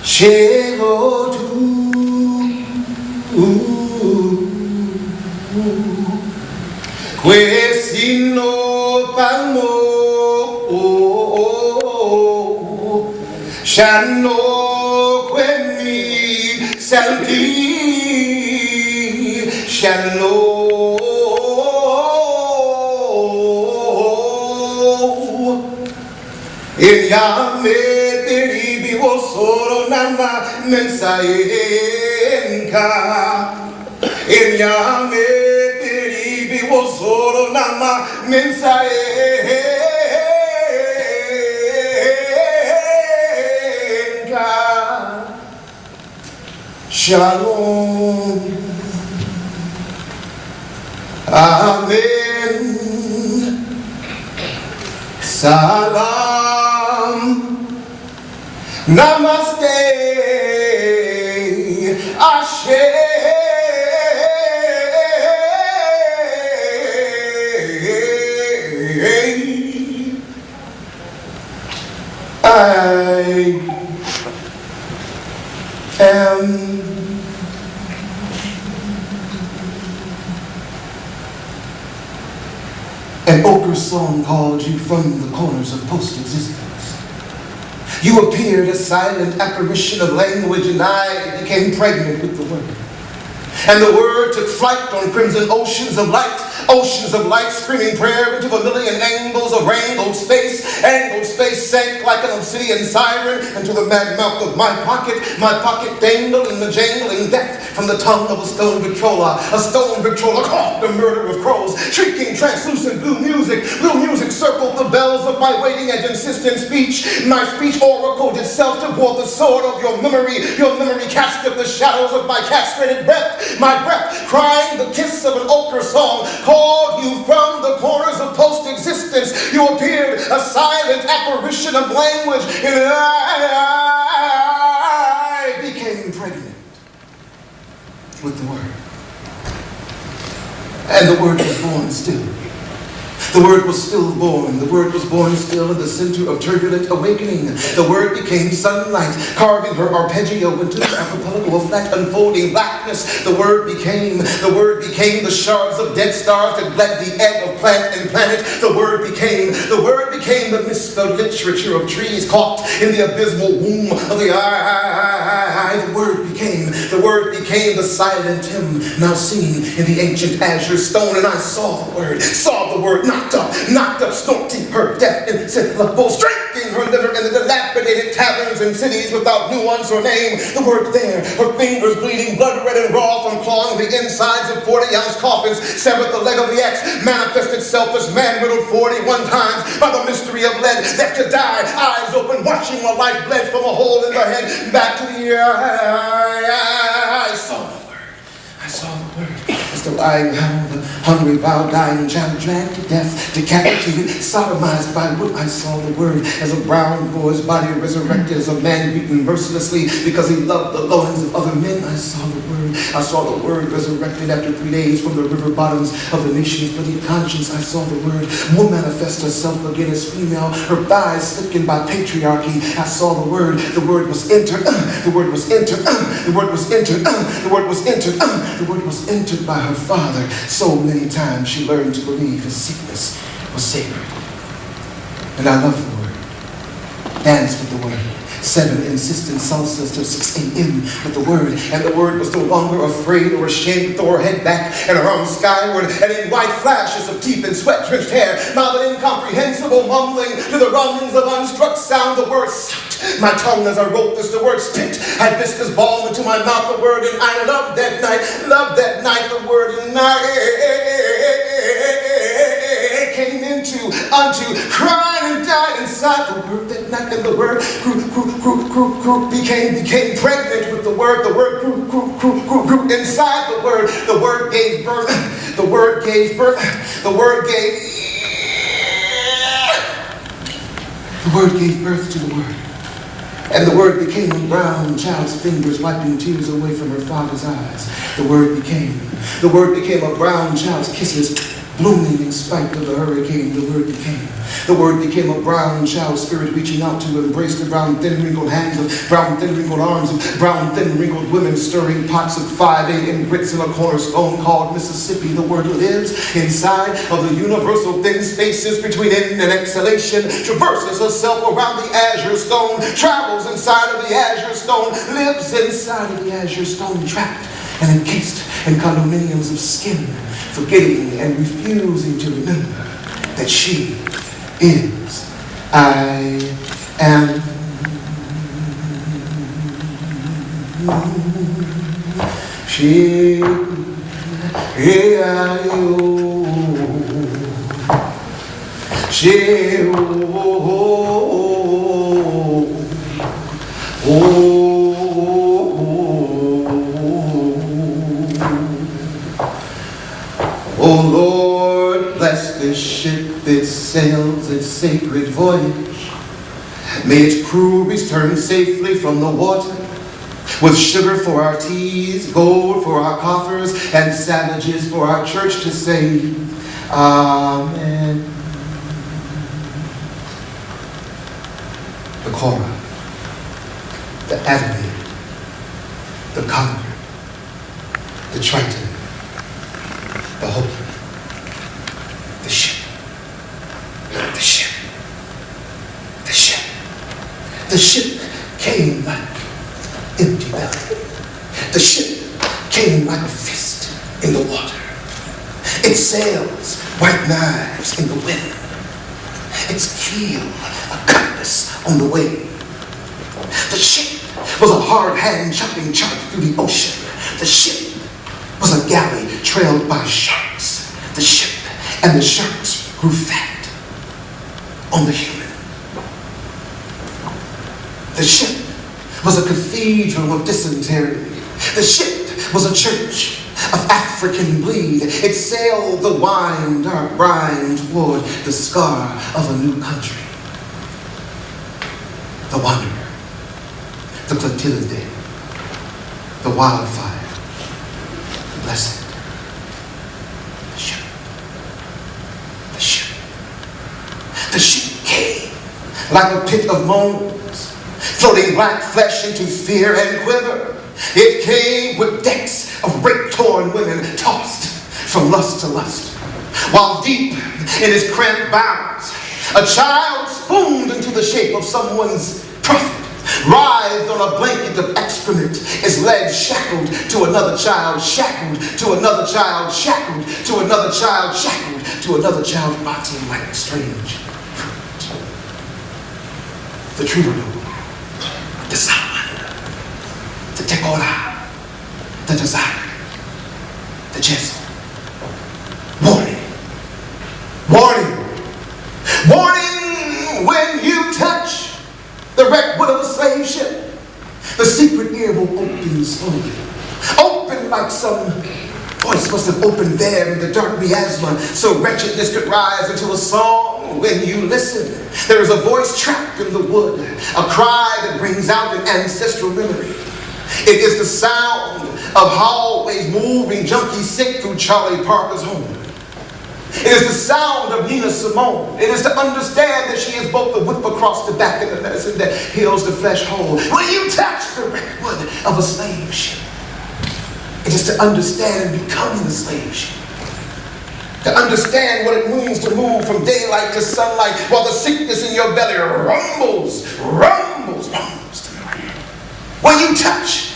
Cielo tu, quesino palmo, shanno quemi santi, shanno il yame derivi wo solo nama mensaenka, il yame derivi wo solo nama mensaenka. Shalom, amen, salam, namaste, ashe, I am an ochre song called you from the corners of post-existence. You appeared a silent apparition of language, and I became pregnant with the word. And the word took flight on crimson oceans of light screaming prayer into a million angles of rainbow space. Angled space sank like an obsidian siren into the mad mouth of my pocket dangled in the jangling death from the tongue of a stone Victrola caught the murder of crows, shrieking translucent blue music circled the bells of my waiting and insistent speech. My speech oracled itself toward the sword of your memory casted the shadows of my castrated breath. My breath, crying the kiss of an ochre song, called you from the corners of post-existence. You appeared a silent apparition of language, and I became pregnant with the word. And the word was born still. The word was still born. The word was born still in the center of turbulent awakening. The word became sunlight, carving her arpeggio into the archipelago of flat unfolding blackness. The word became the shards of dead stars that bled the egg of plant and planet. The word became the misspelled literature of trees caught in the abysmal womb of the eye. The word became the silent hymn now seen in the ancient azure stone, and I saw the word, knocked up, snorting her death in syllables, drinking her liver in the dilapidated taverns and cities without nuance or name. The word there, her fingers bleeding blood red and raw from clawing the insides of 40-ounce coffins, severed the leg of the X, manifested itself as man-riddled 41 times by the mystery of lead, left to die, eyes open, watching while life bled from a hole in her head, back to the eye. I saw the word. As though I held the hungry, wild, dying child dragged to death, decapitated, sodomized by wood. I saw the word as a brown boy's body resurrected, as a man beaten mercilessly because he loved the loins of other men. I saw the word resurrected after 3 days from the river bottoms of the nation's bloody conscience. I saw the word will manifest herself again as female, her thighs slickened by patriarchy. I saw the word was entered, the word was entered by her father. So many times she learned to believe his sickness was sacred. And I love the word. Dance with the word. 7 insistent salsas till 6 a.m. with the word, and the word was no longer afraid or ashamed to throw her head back and her arms skyward, and in white flashes of teeth and sweat-drenched hair, mouthed incomprehensible mumbling to the rumblings of unstruck sound, the word sucked my tongue as I wrote this, the word spit hibiscus balm into my mouth, the word, and I loved that night, the word, and I came unto, crying and died inside the word that night, and the word became pregnant with the word grew inside the word gave birth, the word gave birth to the word. And the word became a brown child's fingers wiping tears away from her father's eyes. The word became a brown child's kisses blooming in spite of the hurricane, the word became. The word became a brown child spirit reaching out to embrace the brown thin wrinkled hands of brown thin wrinkled arms of brown thin wrinkled women stirring pots of 5 a.m. grits in a cornerstone called Mississippi. The word lives inside of the universal thin spaces between in and exhalation, traverses herself around the azure stone, travels inside of the azure stone, lives inside of the azure stone, trapped and encased in condominiums of skin, forgetting and refusing to remember that she is, I am. She, she, Oh Lord, bless this ship that sails its sacred voyage. May its crew return safely from the water, with sugar for our teas, gold for our coffers, and savages for our church to save. Amen. The Cora, the Adelaide, the Concord, the Triton, the Hope, the ship, the ship, the ship. The ship came like empty belly. The ship came like a fist in the water. Its sails, white knives in the wind. Its keel, a cutlass on the wave. The ship was a hard hand chopping chart through the ocean. The ship was a galley trailed by sharks. The ship and the sharks grew fat on the human. The ship was a cathedral of dysentery. The ship was a church of African bleed. It sailed the wine dark brine toward the scar of a new country. The wanderer, the Clotilde, the wildfire, the blessed. The ship. The ship. The ship came like a pit of moans, floating black flesh into fear and quiver. It came with decks of rape-torn women tossed from lust to lust, while deep in its cramped bowels, a child spooned into the shape of someone's prophet, writhed on a blanket of excrement, is led shackled to another child, shackled to another child, shackled to another child, shackled to another child, rotting like strange fruit. The troubadour, the salamander, the tekora, the desire, the jessel. Warning, warning, warning, when you touch the wrecked wood of a slave ship, the secret ear will open slowly, open like some voice must have opened there in the dark miasma, so wretchedness could rise into a song when you listen. There is a voice trapped in the wood, a cry that brings out an ancestral memory. It is the sound of hallways moving junkies sick through Charlie Parker's home. It is the sound of Nina Simone. It is to understand that she is both the whip across the back and the medicine that heals the flesh whole. When you touch the wrecked wood of a slave ship, it is to understand and become the slave ship. To understand what it means to move from daylight to sunlight while the sickness in your belly rumbles to the ground. When you touch